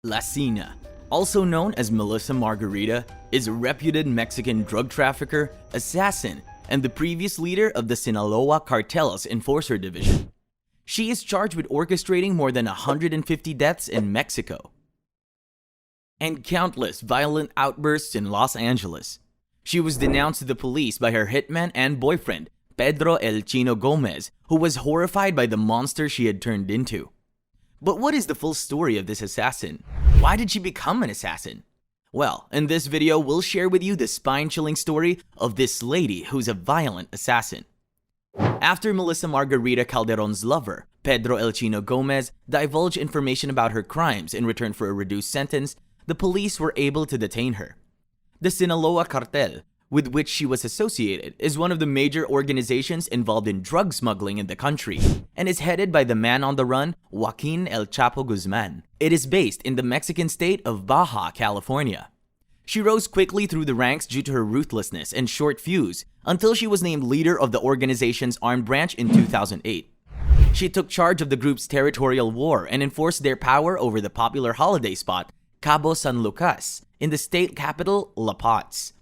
La Cina, also known as Melissa Margarita, is a reputed Mexican drug trafficker, assassin, and the previous leader of the Sinaloa Cartel's Enforcer Division. She is charged with orchestrating more than 150 deaths in Mexico and countless violent outbursts in Los Angeles. She was denounced to the police by her hitman and boyfriend, Pedro El Chino Gomez, who was horrified by the monster she had turned into. But what is the full story of this assassin? Why did she become an assassin? Well, in this video, we'll share with you the spine-chilling story of this lady who's a violent assassin. After Melissa Margarita Calderon's lover, Pedro El Chino Gomez, divulged information about her crimes in return for a reduced sentence, the police were able to detain her. The Sinaloa Cartel, with which she was associated, is one of the major organizations involved in drug smuggling in the country and is headed by the man on the run, Joaquin El Chapo Guzman. It is based in the Mexican state of Baja California. She rose quickly through the ranks due to her ruthlessness and short fuse until she was named leader of the organization's armed branch in 2008. She took charge of the group's territorial war and enforced their power over the popular holiday spot, Cabo San Lucas, in the state capital, La Paz.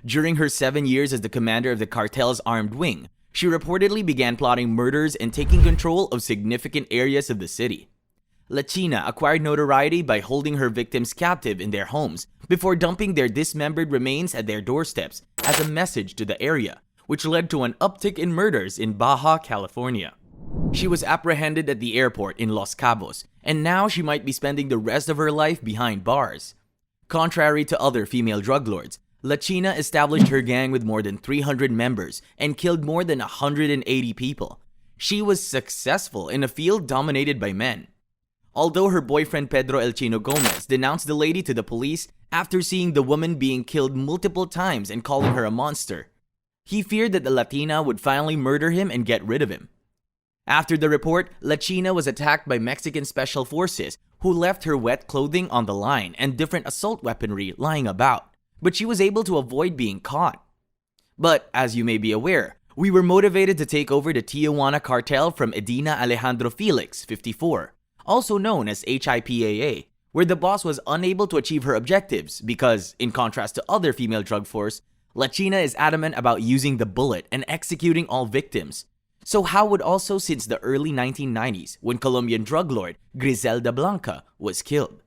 During her 7 years as the commander of the cartel's armed wing, she reportedly began plotting murders and taking control of significant areas of the city. La China acquired notoriety by holding her victims captive in their homes before dumping their dismembered remains at their doorsteps as a message to the area, which led to an uptick in murders in Baja California. She was apprehended at the airport in Los Cabos, and now she might be spending the rest of her life behind bars. Contrary to other female drug lords, La China established her gang with more than 300 members and killed more than 180 people. She was successful in a field dominated by men. Although her boyfriend Pedro El Chino Gomez denounced the lady to the police after seeing the woman being killed multiple times and calling her a monster, he feared that the Latina would finally murder him and get rid of him. After the report, La China was attacked by Mexican special forces who left her wet clothing on the line and different assault weaponry lying about, but she was able to avoid being caught. But as you may be aware, we were motivated to take over the Tijuana cartel from Edina Alejandro Felix, 54, also known as HIPAA, where the boss was unable to achieve her objectives because, in contrast to other female drug force, La China is adamant about using the bullet and executing all victims. So how would also since the early 1990s, when Colombian drug lord Griselda Blanca was killed?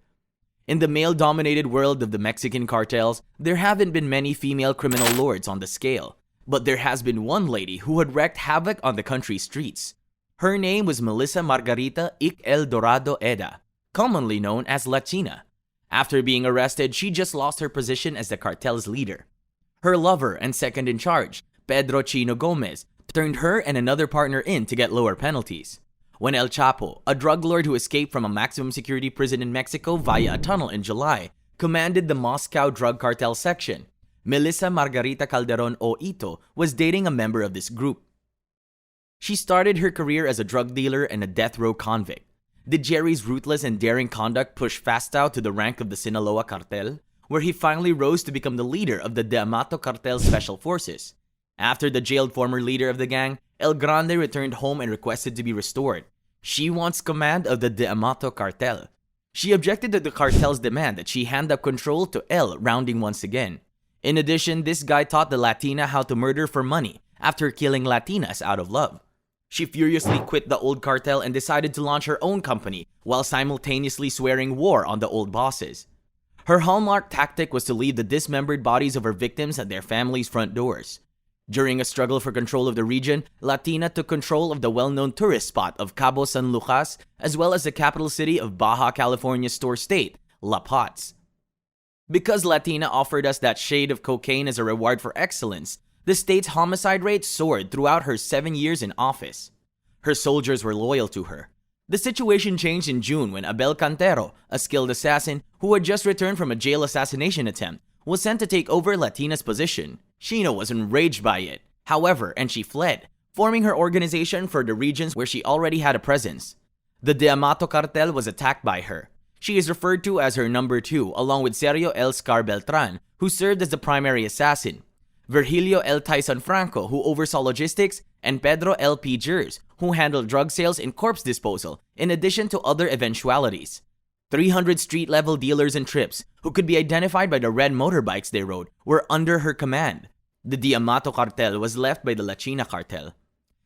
In the male-dominated world of the Mexican cartels, there haven't been many female criminal lords on the scale, but there has been one lady who had wreaked havoc on the country streets. Her name was Melissa Margarita Ik El Dorado Eda, commonly known as La China. After being arrested, she just lost her position as the cartel's leader. Her lover and second in charge, Pedro Chino Gomez, turned her and another partner in to get lower penalties. When El Chapo, a drug lord who escaped from a maximum security prison in Mexico via a tunnel in July, commanded the Moscow drug cartel section, Melissa Margarita Calderon o Ito was dating a member of this group. She started her career as a drug dealer and a death row convict. Did Jerry's ruthless and daring conduct push Fastow to the rank of the Sinaloa cartel, where he finally rose to become the leader of the De Amato cartel special forces? After the jailed former leader of the gang, El Grande returned home and requested to be restored. She wants command of the De Amato cartel. She objected to the cartel's demand that she hand up control to El, rounding once again. In addition, this guy taught the Latina how to murder for money after killing Latinas out of love. She furiously quit the old cartel and decided to launch her own company while simultaneously swearing war on the old bosses. Her hallmark tactic was to leave the dismembered bodies of her victims at their families' front doors. During a struggle for control of the region, Latina took control of the well-known tourist spot of Cabo San Lucas, as well as the capital city of Baja California store state, La Paz. Because Latina offered us that shade of cocaine as a reward for excellence, the state's homicide rate soared throughout her 7 years in office. Her soldiers were loyal to her. The situation changed in June when Abel Cantero, a skilled assassin who had just returned from a jail assassination attempt, was sent to take over Latina's position. Chino was enraged by it, however, and she fled, forming her organization for the regions where she already had a presence. The De Amato cartel was attacked by her. She is referred to as her number 2, along with Sergio El Scar Beltran, who served as the primary assassin, Virgilio El Tyson Franco, who oversaw logistics, and Pedro L. P. Gers, who handled drug sales and corpse disposal, in addition to other eventualities. 300 street-level dealers and trips, who could be identified by the red motorbikes they rode, were under her command. The Diamato cartel was left by the La China cartel.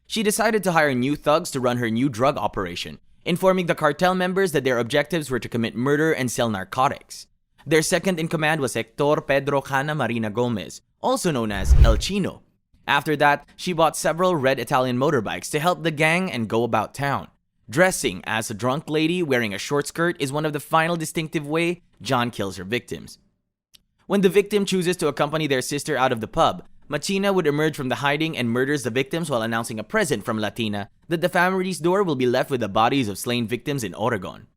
She decided to hire new thugs to run her new drug operation, informing the cartel members that their objectives were to commit murder and sell narcotics. Their second-in-command was Hector Pedro Cana Marina Gomez, also known as El Chino. After that, she bought several red Italian motorbikes to help the gang and go about town. Dressing as a drunk lady wearing a short skirt is one of the final distinctive way John kills her victims. When the victim chooses to accompany their sister out of the pub, Machina would emerge from the hiding and murders the victims while announcing a present from Latina that the family's door will be left with the bodies of slain victims in Oregon.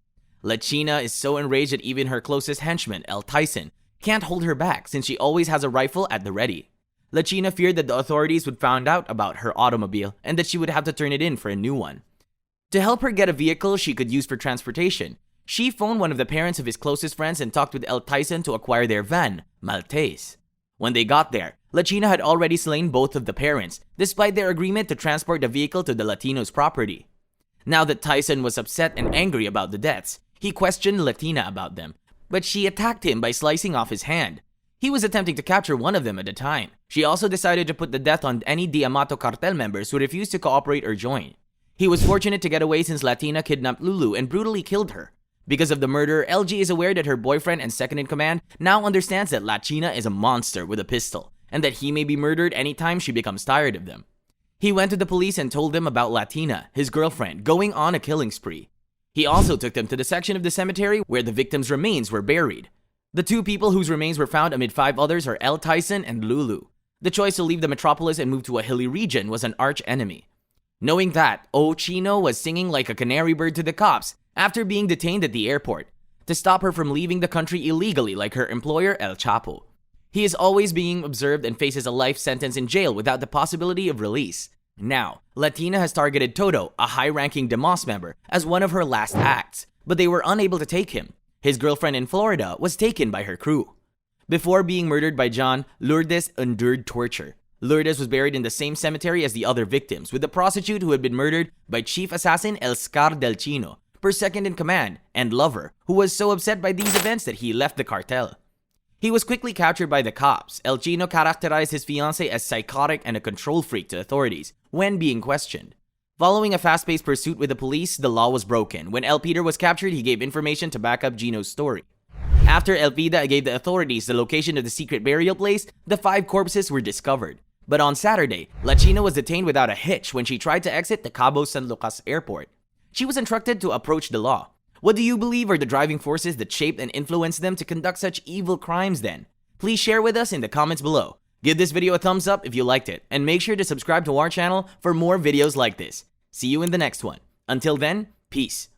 La China is so enraged that even her closest henchman, El Tyson, can't hold her back since she always has a rifle at the ready. La China feared that the authorities would find out about her automobile and that she would have to turn it in for a new one. To help her get a vehicle she could use for transportation, she phoned one of the parents of his closest friends and talked with El Tyson to acquire their van, Maltese. When they got there, La China had already slain both of the parents, despite their agreement to transport the vehicle to the Latino's property. Now that Tyson was upset and angry about the deaths, he questioned Latina about them, but she attacked him by slicing off his hand. He was attempting to capture one of them at a time. She also decided to put the death on any Diamato cartel members who refused to cooperate or join. He was fortunate to get away since Latina kidnapped Lulu and brutally killed her. Because of the murder, LG is aware that her boyfriend and second-in-command now understands that La China is a monster with a pistol, and that he may be murdered anytime she becomes tired of them. He went to the police and told them about Latina, his girlfriend, going on a killing spree. He also took them to the section of the cemetery where the victims' remains were buried. The two people whose remains were found amid 5 others are El Tyson and Lulu. The choice to leave the metropolis and move to a hilly region was an arch-enemy. Knowing that, O Chino was singing like a canary bird to the cops after being detained at the airport, to stop her from leaving the country illegally like her employer El Chapo. He is always being observed and faces a life sentence in jail without the possibility of release. Now, Latina has targeted Toto, a high-ranking Demos member, as one of her last acts, but they were unable to take him. His girlfriend in Florida was taken by her crew. Before being murdered by John, Lourdes endured torture. Lourdes was buried in the same cemetery as the other victims, with the prostitute who had been murdered by chief assassin El Scar del Chino, her second-in-command and lover, who was so upset by these events that he left the cartel. He was quickly captured by the cops. El Chino characterized his fiancée as psychotic and a control freak to authorities when being questioned. Following a fast-paced pursuit with the police, the law was broken. When El Peter was captured, he gave information to back up Gino's story. After El Vida gave the authorities the location of the secret burial place, the 5 corpses were discovered. But on Saturday, La China was detained without a hitch when she tried to exit the Cabo San Lucas airport. She was instructed to approach the law. What do you believe are the driving forces that shaped and influenced them to conduct such evil crimes then? Please share with us in the comments below. Give this video a thumbs up if you liked it, and make sure to subscribe to our channel for more videos like this. See you in the next one. Until then, peace.